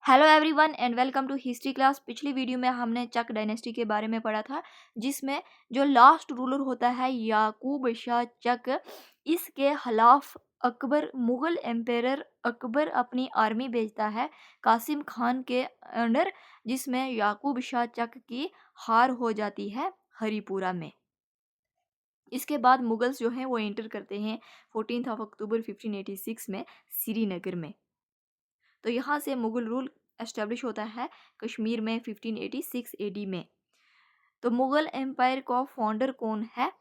Hello everyone and welcome to history class. पिछली video में हमने चक डायनेस्टी के बारे में पढ़ा था, जिसमें जो लास्ट रूलर होता है याकूब शाह चक, इसके खिलाफ अकबर मुगल एम्पायर अकबर अपनी आर्मी भेजता है कासिम खान के अंडर, जिसमें याकूब शाह चक की हार हो जाती है हरिपुरा में। इसके बाद मुगल्स जो हैं वो एंटर करते हैं 14 अक्टूबर 1586 में श्रीनगर में। तो यहाँ से मुगल रूल एस्टेब्लिश होता है कश्मीर में 1586 एडी में। तो मुगल एम्पायर का फाउंडर कौन है,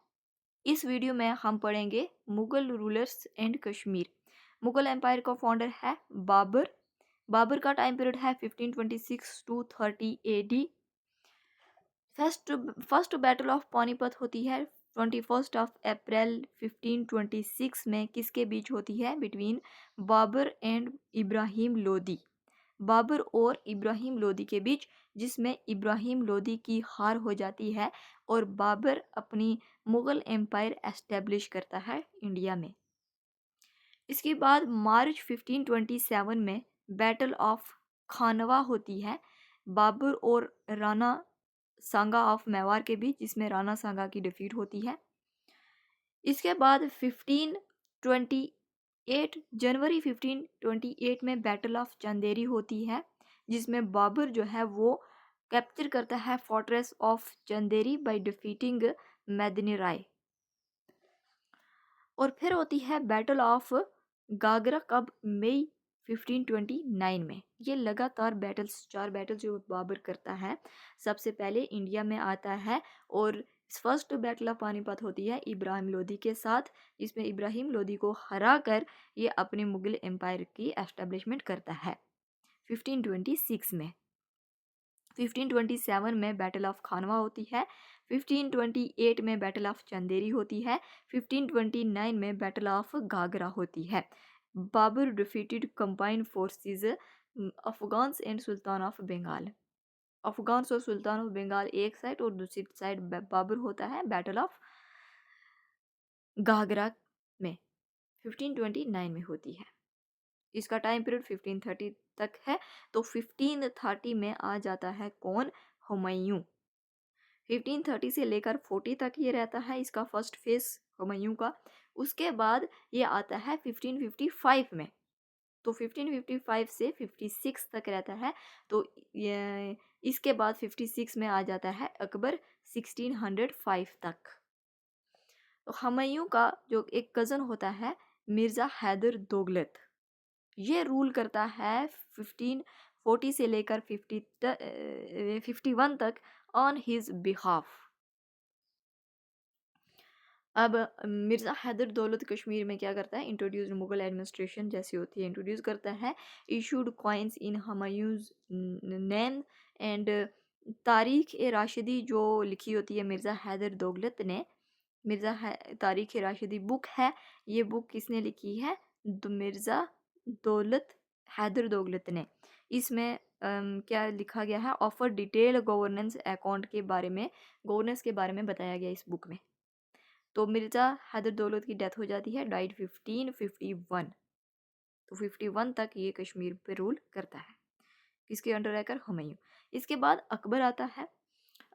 इस वीडियो में हम पढ़ेंगे Mughal rulers and Kashmir. Mughal empire का फाउंडर है बाबर। बाबर का टाइम पीरियड है 1526 to 30 AD. First battle of Panipat होती है 21 अप्रैल 1526 में। किसके बीच होती है? Between Babur and Ibrahim Lodi. बाबर और इब्राहिम लोदी के बीच, जिसमें इब्राहिम लोदी की हार हो जाती है और बाबर अपनी मुगल एम्पायर एस्टेब्लिश करता है इंडिया में। इसके बाद मार्च 1527 में बैटल ऑफ खानवा होती है बाबर और राणा सांगा ऑफ मेवाड़ के बीच, जिसमें राणा सांगा की डिफीट होती है। इसके बाद 1528 जनवरी 1528 में बैटल ऑफ चंदेरी होती है, जिसमें बाबर जो है वो कैप्चर करता है fortress of Chanderi by defeating मेदिनी राय। और फिर होती है बैटल ऑफ गागरा कब मई 1529 में। ये लगातार बैटल्स, 4 बैटल जो बाबर करता है। सबसे पहले इंडिया में आता है और फर्स्ट बैटल ऑफ पानीपत होती है इब्राहिम लोदी के साथ, जिसमें इब्राहिम लोदी को हरा कर ये अपने मुगल एम्पायर की एस्टेब्लिशमेंट करता है 1526 में। 1527 में बैटल ऑफ खानवा होती है। 1528 में बैटल ऑफ चंदेरी होती है। 1529 में बैटल ऑफ घाघरा होती है। Babur defeated combined forces Afghans and sultan of Bengal. Afghans और सुल्तान ऑफ बंगाल एक साइड और दूसरी साइड बाबर होता है बैटल ऑफ घाघरा में 1529 में होती है। इसका टाइम पीरियड 1530 तक है। तो 1530 में आ जाता है कौन? हुमायूं। 1530 से लेकर 40 तक ये रहता है इसका फर्स्ट फेज हुमायूं का। उसके बाद ये आता है 1555 में। तो 1555 से 56 तक रहता है। तो ये इसके बाद 56 में आ जाता है अकबर 1605 तक। तो हुमायूं का जो एक कज़न होता है मिर्ज़ा हैदर दोगलत, ये रूल करता है 1540 से लेकर 51 तक ऑन हिज बिहाफ। अब मिर्ज़ा हैदर दौलत कश्मीर में क्या करता है? इंट्रोड्यूस मुगल एडमिनिस्ट्रेशन जैसी होती है, इंट्रोड्यूस करता है। Issued coins in Humayun's name and तारीख ए राशिदी जो लिखी होती है मिर्ज़ा हैदर दौलत ने। तारीख ए राशिदी बुक है, ये बुक किसने लिखी है? मिर्ज़ा दौलत हैदर दौलत ने। इसमें क्या लिखा गया है? ऑफर डिटेल गवर्नेंस अकाउंट के बारे में, गवर्नेंस के बारे में बताया गया इस बुक में। तो मिर्ज़ा हैदर दौलत की डेथ हो जाती है, डाइड 1551। तो 51 तक ये कश्मीर पे रूल करता है, किसके अंडर रहकर? हुमायूं। इसके बाद अकबर आता है।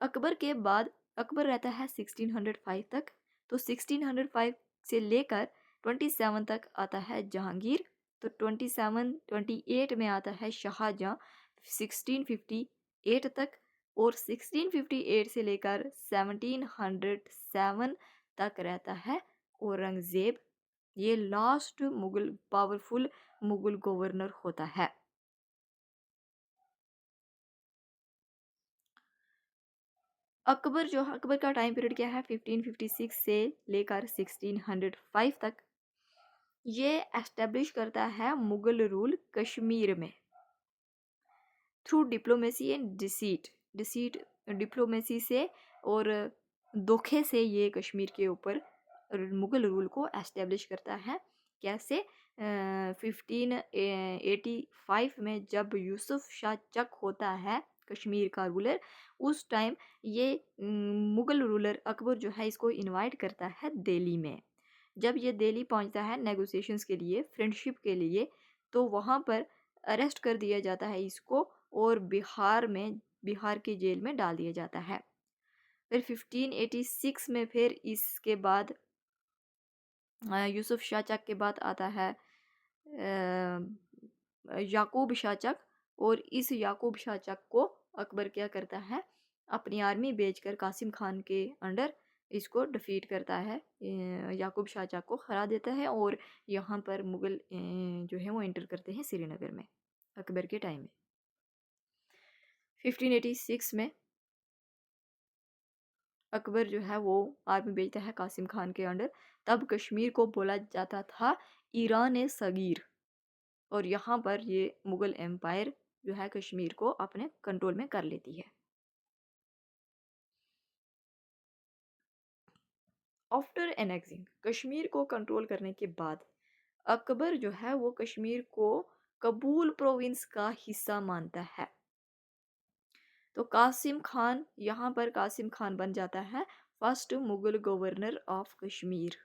अकबर के बाद अकबर रहता है 1605 तक। तो 1605 से लेकर 27 तक आता है जहांगीर। तो 28 में आता है शाहजहां 1658 तक। और 1658 से लेकर 1707 तक रहता है औरंगजेब। ये last Mughal powerful Mughal governor होता है। अकबर का टाइम पीरियड क्या है? 1556 से लेकर 1605 तक। ये एस्टेब्लिश करता है मुगल रूल कश्मीर में through diplomacy and deceit diplomacy से और धोखे से ये कश्मीर के ऊपर मुगल रूल को एस्टेब्लिश करता है। कैसे? 1585 में जब यूसुफ शाह चक होता है कश्मीर का रूलर, उस टाइम ये मुगल रूलर अकबर जो है इसको इनवाइट करता है दिल्ली में। जब ये दिल्ली पहुंचता है नेगोशिएशंस के लिए, फ्रेंडशिप के लिए, तो वहाँ पर अरेस्ट कर दिया जाता है इसको और बिहार की जेल में डाल दिया जाता है। फिर 1586 में फिर इसके बाद यूसुफ शाहचक के बाद आता है याकूब शाहचक, और इस याकूब शाहचक को अकबर क्या करता है, अपनी आर्मी भेजकर कासिम खान के अंडर इसको डिफीट करता है, याकूब शाहचक को हरा देता है, और यहाँ पर मुगल जो है वो एंटर करते हैं श्रीनगर में अकबर के टाइम में। 1586 में अकबर जो है वो आर्मी भेजता है कासिम खान के अंडर। तब कश्मीर को बोला जाता था ईरान सगीर, और यहाँ पर ये मुगल एम्पायर जो है कश्मीर को अपने कंट्रोल में कर लेती है। आफ्टर एनेक्सिंग, कश्मीर को कंट्रोल करने के बाद अकबर जो है वो कश्मीर को कबूल प्रोविंस का हिस्सा मानता है। तो कासिम खान, यहाँ पर कासिम खान बन जाता है first Mughal governor of Kashmir.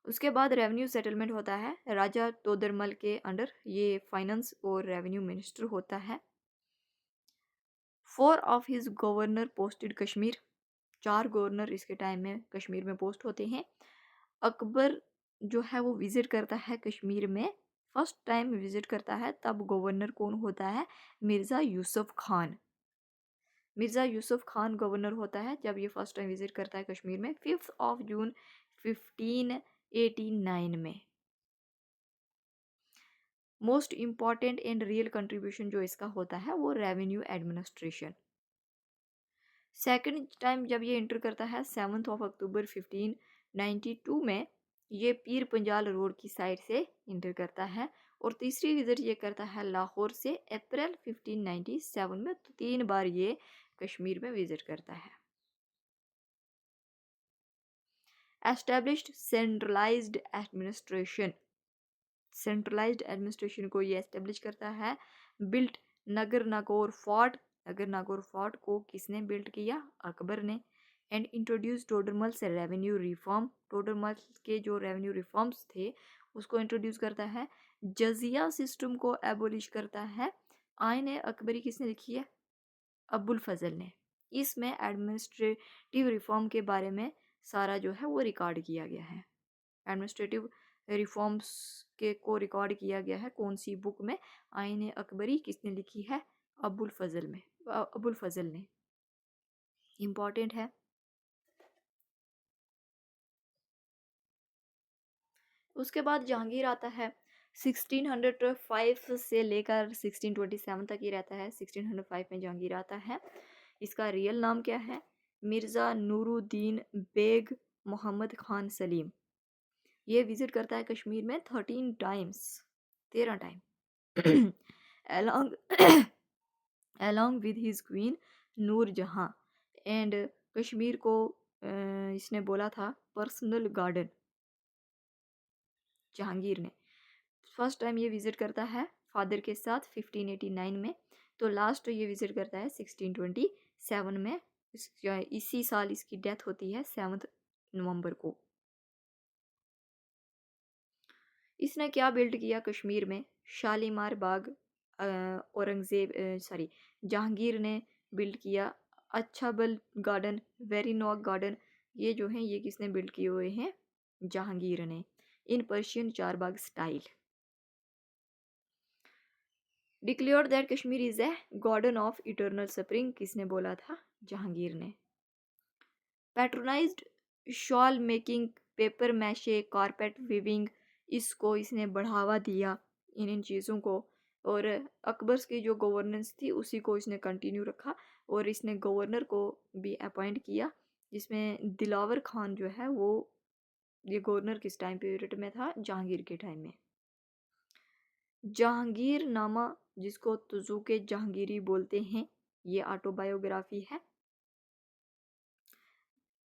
उसके बाद रेवेन्यू सेटलमेंट होता है राजा तोदरमल के अंडर, ये फाइनेंस और रेवेन्यू मिनिस्टर होता है। 4 of his governor posted Kashmir, 4 governor इसके टाइम में कश्मीर में पोस्ट होते हैं। अकबर जो है वो विजिट करता है कश्मीर में, फर्स्ट टाइम विजिट करता है, तब गवर्नर कौन होता है, मिर्ज़ा यूसुफ खान। मिर्ज़ा यूसुफ खान गवर्नर होता है जब ये फर्स्ट टाइम विजिट करता है कश्मीर में 5 ऑफ जून 1589 में। Most important and real contribution जो इसका होता है वो रेवेन्यू एडमिनिस्ट्रेशन। सेकंड टाइम जब ये एंटर करता है 7 ऑफ अक्टूबर 1592 में, ये पीर पंजाल रोड की साइड से एंटर करता है, और तीसरी विजिट ये करता है लाहौर से अप्रैल 1597 में। तो 3 बार ये कश्मीर में विजिट करता है। Established centralised administration, centralised administration को ये एस्टेब्लिश करता है। बिल्ट नगर नागौर फोर्ट, नगर नागौर फोर्ट को किसने बिल्ट किया, अकबर ने। एंड इंट्रोड्यूस टोडरमल से रेवेन्यू रिफॉर्म, टोडरमल के जो रेवेन्यू रिफॉर्म्स थे उसको इंट्रोड्यूस करता है। जजिया सिस्टम को एबोलिश करता है। आईन अकबरी किसने लिखी है, अबुल फजल ने। इसमें एडमिनिस्ट्रेटिव रिफॉर्म के बारे में सारा जो है वो रिकॉर्ड किया गया है। एडमिनिस्ट्रेटिव रिफॉर्म्स के को रिकॉर्ड किया गया है कौन सी बुक में, आईन अकबरी किसने लिखी है, अबुल फजल ने। इम्पॉर्टेंट है। उसके बाद जहांगीर आता है। 1605 से लेकर 1627 तक ही रहता है। 1605 में जहांगीर आता है। इसका रियल नाम क्या है, मिर्ज़ा नूरुद्दीन बेग मोहम्मद खान सलीम। ये विजिट करता है कश्मीर में 13 times, 13 time along along with his queen नूर जहाँ। एंड कश्मीर को इसने बोला था पर्सनल गार्डन, जहांगीर ने। फर्स्ट टाइम ये विजिट करता है फादर के साथ 1589 में। तो लास्ट ये विजिट करता है 1627 में। इसी साल इसकी डेथ होती है 7 नवंबर को। इसने क्या बिल्ड किया कश्मीर में, शालीमार बाग जहांगीर ने बिल्ड किया। अच्छाबल गार्डन, वेरीनॉक गार्डन, ये जो हैं ये किसने बिल्ड किए हुए हैं, जहांगीर ने, in Persian charbagh style. Declare that Kashmir is a garden of eternal spring, किसने बोला था, जहांगीर ने। Patronised shawl making, papier mache, carpet weaving, इसको इसने बढ़ावा दिया इन चीज़ों को। और अकबर की जो गवर्नेंस थी उसी को इसने कंटिन्यू रखा, और इसने गवर्नर को भी अपॉइंट किया, जिसमें दिलावर खान जो है वो, ये गवर्नर किस टाइम पीरियड में था, जहांगीर के टाइम में। जहांगीर नामा, जिसको तुजुके जहांगीरी बोलते हैं, ये ऑटोबायोग्राफी है।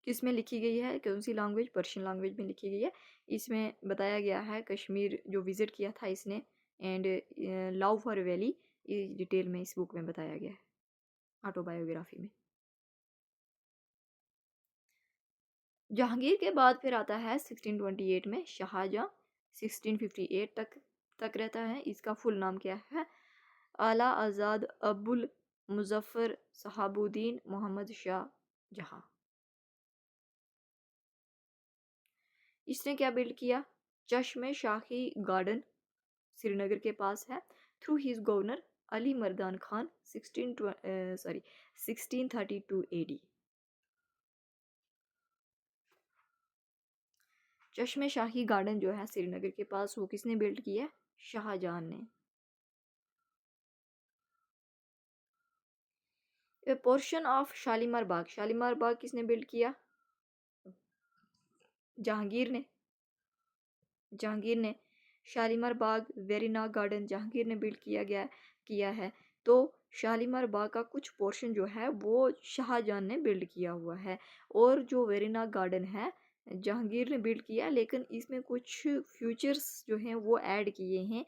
किसमें लिखी गई है, कौन सी लैंग्वेज, पर्शियन लैंग्वेज में लिखी गई है। इसमें बताया गया है कश्मीर जो विज़िट किया था इसने, एंड लव फॉर वैली, ये डिटेल में इस बुक में बताया गया है ऑटोबायोग्राफी में। जहांगीर के बाद फिर आता है 1628 में शाहजहाँ, 1658 तक तक रहता है। इसका फुल नाम क्या है? आला आज़ाद अबुल मुजफ्फर सहाबुद्दीन मोहम्मद शाह जहां। इसने क्या बिल्ड किया? चश्मे शाही गार्डन श्रीनगर के पास है, through his governor Ali Mardan Khan 1632 AD। चश्मे शाही गार्डन जो है श्रीनगर के पास, वो किसने बिल्ड किया? शाहजहां ने। ए पोर्शन ऑफ शालीमार बाग किसने बिल्ड किया? जहांगीर ने। जहांगीर ने शालीमार बाग, वेरीनाग गार्डन जहांगीर ने बिल्ड किया है। तो शालीमार बाग का कुछ पोर्शन जो है वो शाहजहां ने बिल्ड किया हुआ है, और जो वेरीनाग गार्डन है जहांगीर ने बिल्ड किया, लेकिन इसमें कुछ फ्यूचर्स जो हैं वो ऐड किए हैं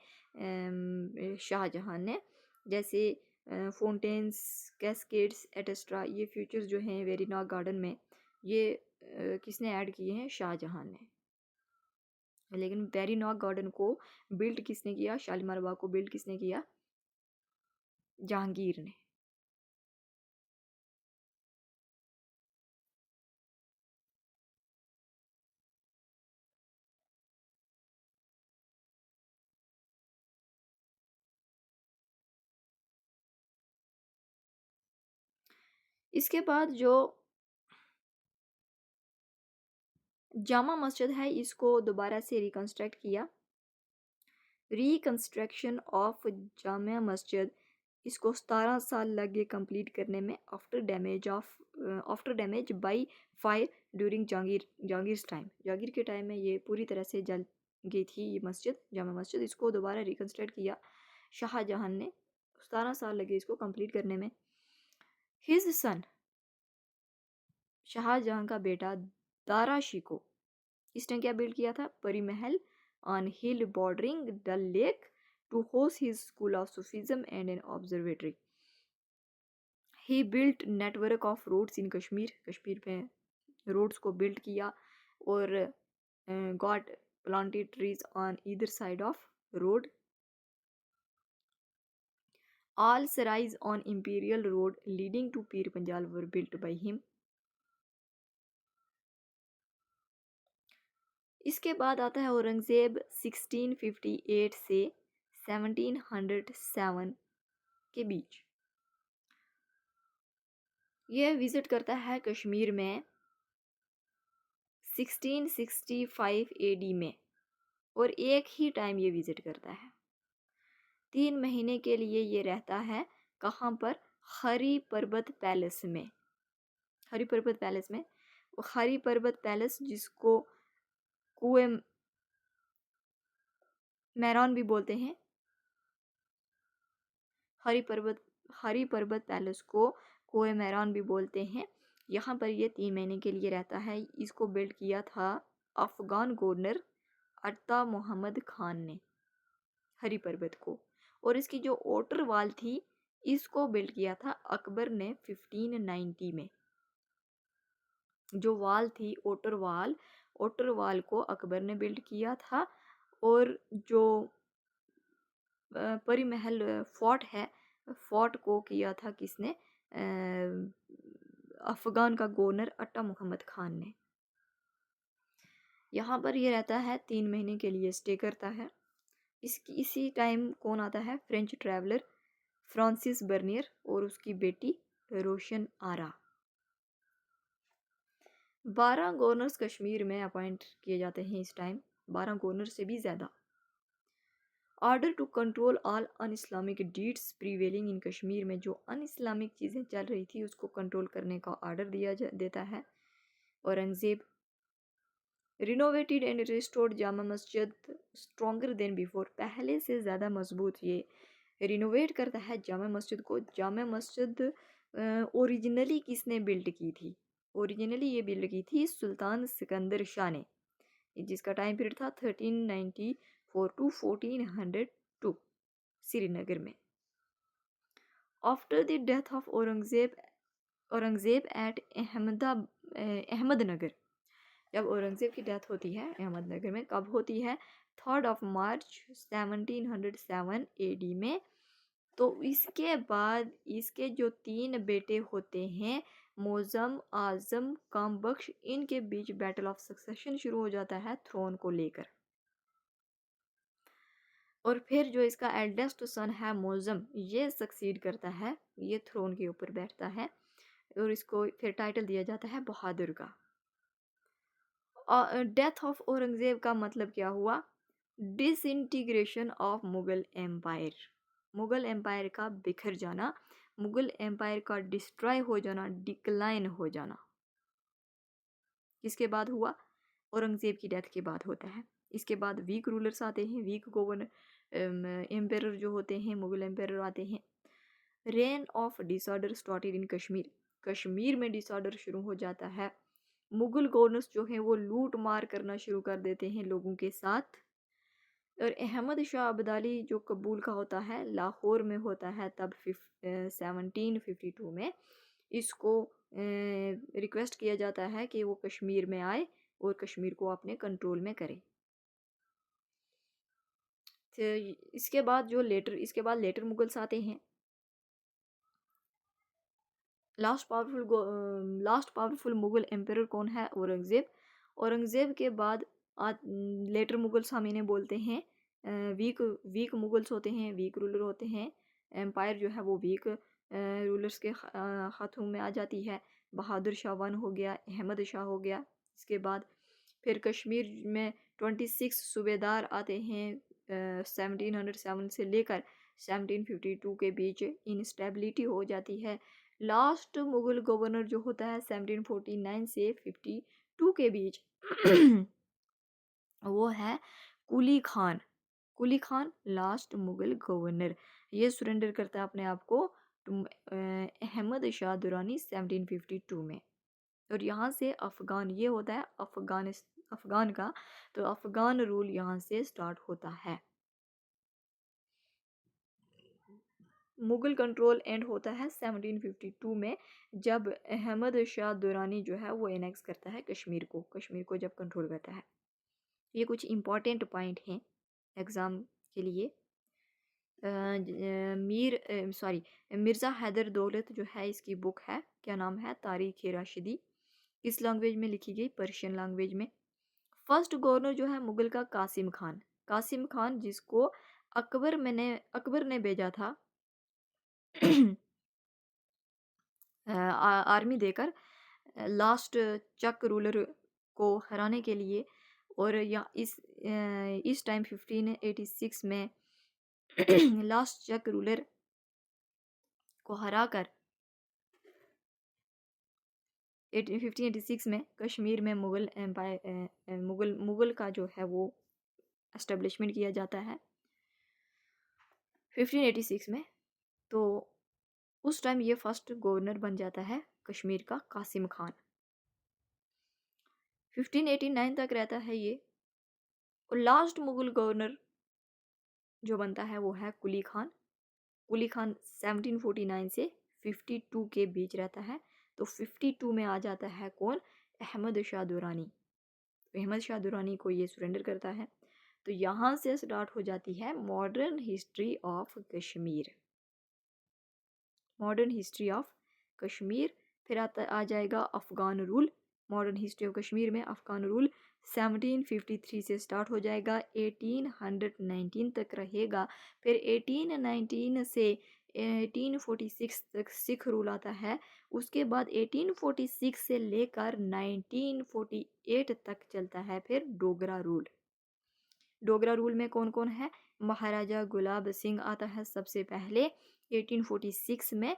शाहजहां ने, जैसे फाउंटेन्स, कैस्केड्स एटेस्ट्रा। ये फ्यूचर्स जो हैं वेरीनाग गार्डन में, ये किसने ऐड किए हैं? शाहजहां ने। लेकिन वेरीनाग गार्डन को बिल्ड किसने किया? शालीमार बाग को बिल्ड किसने किया? जहांगीर ने। इसके बाद जो जामा मस्जिद है, इसको दोबारा से रिकंस्ट्रक्ट किया। रिकंस्ट्रक्शन ऑफ जामा मस्जिद, इसको 17 साल लगे कंप्लीट करने में, after damage by fire during Jahangir time. Jahangir के टाइम में ये पूरी तरह से जल गई थी ये मस्जिद, जामा मस्जिद। इसको दोबारा रिकंस्ट्रक्ट किया शाहजहां ने, 17 साल लगे इसको कंप्लीट करने में। हिज सन, शाहजहां का बेटा दारा शिको, इसने क्या बिल्ड किया था? Pari Mahal on hill bordering Dal lake to host his school of Sufism and an observatory. He built network of roads in Kashmir, Kashmir में रोड्स को बिल्ड किया, और got planted trees on either side of road. All sarais on imperial road leading to Pir Panjal were built by him. इसके बाद आता है औरंगजेब 1658 से 1707 के बीच। यह विजिट करता है कश्मीर में 1665 AD में, और एक ही टाइम ये विजिट करता है। 3 महीने के लिए ये रहता है। कहाँ पर? हरी पर्वत पैलेस में। हरी पर्वत पैलेस में, हरी पर्वत पैलेस जिसको कुए मैरान भी बोलते हैं। हरी पर्वत पैलेस को कुए मैरान भी बोलते हैं। यहाँ पर ये 3 महीने के लिए रहता है। इसको बिल्ड किया था अफगान गवर्नर अत्ता मोहम्मद खान ने, हरी पर्वत को। और इसकी जो outer वॉल थी, इसको बिल्ड किया था अकबर ने 1590 में। जो वॉल थी outer वॉल को अकबर ने बिल्ड किया था। और जो परी महल फोर्ट है, फोर्ट को किया था किसने? अफगान का गवर्नर अट्टा मोहम्मद खान ने। यहाँ पर ये रहता है, 3 महीने के लिए स्टे करता है। इसी टाइम कौन आता है? फ्रेंच ट्रैवलर फ्रांसिस बर्नियर और उसकी बेटी रोशन आरा। 12 गवर्नर्स कश्मीर में अपॉइंट किए जाते हैं इस टाइम, 12 गवर्नर से भी ज़्यादा। Order to control all un Islamic deeds prevailing in Kashmir में जो अन इस्लामिक चीज़ें चल रही थी उसको कंट्रोल करने का ऑर्डर देता है Aurangzeb. Renovated and restored Jama Masjid stronger than before, पहले से ज़्यादा मजबूत ये रिनोवेट करता है जामा मस्जिद को। जामा मस्जिद ओरिजिनली किसने बिल्ड की थी? ओरिजिनली ये बिल्ड की थी सुल्तान सिकंदर शाह ने, जिसका टाइम पीरियड था 1394 टू 1402 श्रीनगर में। After the death of Aurangzeb at Ahmednagar, जब औरंगज़ेब की डेथ होती है अहमदनगर में, कब होती है? 3 मार्च 1707 एडी में। तो इसके बाद इसके जो 3 बेटे होते हैं, मोज़म, आज़म, कामबख्श, इनके बीच बैटल ऑफ सक्सेशन शुरू हो जाता है थ्रोन को लेकर। और फिर जो इसका एल्डेस्ट सन है मोज़म, ये सक्सीड करता है, ये थ्रोन के ऊपर बैठता है और इसको फिर टाइटल दिया जाता है बहादुर का। डेथ ऑफ औरंगज़ेब का मतलब क्या हुआ? Disintegration of Mughal empire, Mughal empire का बिखर जाना, मुगल एम्पायर का डिस्ट्रॉय हो जाना, डिक्लाइन हो जाना। किसके बाद हुआ? औरंगज़ेब की डेथ के बाद होता है। इसके बाद वीक रूलर्स आते हैं, वीक गवर्नर एम्पायर जो होते हैं, मुगल एम्पायर आते हैं। Rain of disorder started in Kashmir, Kashmir में डिसऑर्डर शुरू हो जाता है। मुगल गवर्नर्स जो हैं वो लूट मार करना शुरू कर देते हैं लोगों के साथ। और अहमद शाह अब्दाली जो कबूल का होता है, लाहौर में होता है तब 1752 में, इसको रिक्वेस्ट किया जाता है कि वो कश्मीर में आए और कश्मीर को अपने कंट्रोल में करे। तो इसके बाद लेटर मुगल्स आते हैं। लास्ट पावरफुल मुगल एम्पायर कौन है? औरंगज़ेब। औरंगज़ेब के बाद लेटर मुगल्स हम इन्हें बोलते हैं वीक वीक मुगल्स होते हैं, वीक रूलर होते हैं। एम्पायर जो है वो वीक रूलर्स के हाथों में आ जाती है। बहादुर शाह 1 हो गया, अहमद शाह हो गया। इसके बाद फिर कश्मीर में 26 सूबेदार आते हैं। 1707 से लेकर 1752 के बीच इंस्टेबिलिटी हो जाती है। लास्ट मुगल गवर्नर जो होता है 1749 से 52 के बीच वो है कुली खान। कुली खान लास्ट मुगल गवर्नर, ये सरेंडर करता है अपने आप को अहमद शाह दुरानी 1752 में। और यहाँ से अफ़गान, ये होता है अफ़गान का, तो अफ़गान रूल यहाँ से स्टार्ट होता है। मुगल कंट्रोल एंड होता है 1752 में, जब अहमद शाह दुरानी जो है वो एनेक्स करता है कश्मीर को जब कंट्रोल करता है। ये कुछ इम्पॉर्टेंट पॉइंट हैं एग्ज़ाम के लिए। मिर्ज़ा हैदर दौलत जो है, इसकी बुक है, क्या नाम है? तारीख़ राशिदी। किस लैंग्वेज में लिखी गई? पर्शियन लैंग्वेज में। फर्स्ट गवर्नर जो है मुगल का कासिम खान, कासिम खान जिसको अकबर ने भेजा था आर्मी देकर लास्ट चक रूलर को हराने के लिए। और या इस टाइम 1586 में लास्ट चक रूलर को हराकर 1586 में कश्मीर में मुगल एम्पायर मुगल का जो है वो एस्टेब्लिशमेंट किया जाता है 1586 में। तो उस टाइम ये फर्स्ट गवर्नर बन जाता है कश्मीर का कासिम खान। 1589 तक रहता है ये। और लास्ट मुगल गवर्नर जो बनता है वो है कुली खान। कुली खान 1749 से 52 के बीच रहता है। तो 52 में आ जाता है कौन? अहमद शाह दुरानी। अहमद शाह दुरानी को ये सरेंडर करता है। तो यहाँ से स्टार्ट हो जाती है modern history of Kashmir, modern history of Kashmir. फिर आ जाएगा Afghan rule. Modern history of Kashmir में अफ़गान रूल 1753 से स्टार्ट हो जाएगा, 1819 तक रहेगा। फिर 1819 से 1846 तक सिख रूल आता है। उसके बाद 1846 से लेकर 1948 तक चलता है फिर डोगरा रूल। डोगरा रूल में कौन कौन है? महाराजा गुलाब सिंह आता है सबसे पहले 1846 में,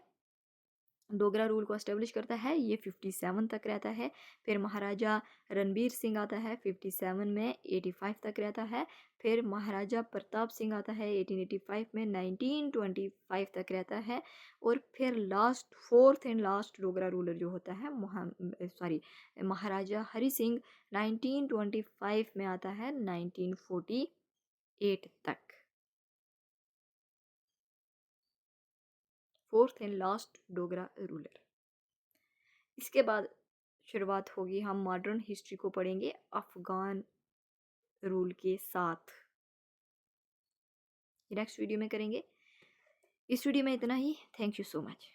डोगरा रूल को एस्टेब्लिश करता है। ये 57 तक रहता है। फिर महाराजा रणबीर सिंह आता है 57 में, 85 तक रहता है। फिर महाराजा प्रताप सिंह आता है 1885 में, 1925 तक रहता है। और फिर fourth and last Dogra ruler जो होता है महाराजा हरि सिंह 1925 में आता है 1948 तक। Fourth and last Dogra ruler. इसके बाद शुरुआत होगी, हम मॉडर्न हिस्ट्री को पढ़ेंगे अफ़गान रूल के साथ। ये नेक्स्ट वीडियो में करेंगे। इस वीडियो में इतना ही। Thank you so much.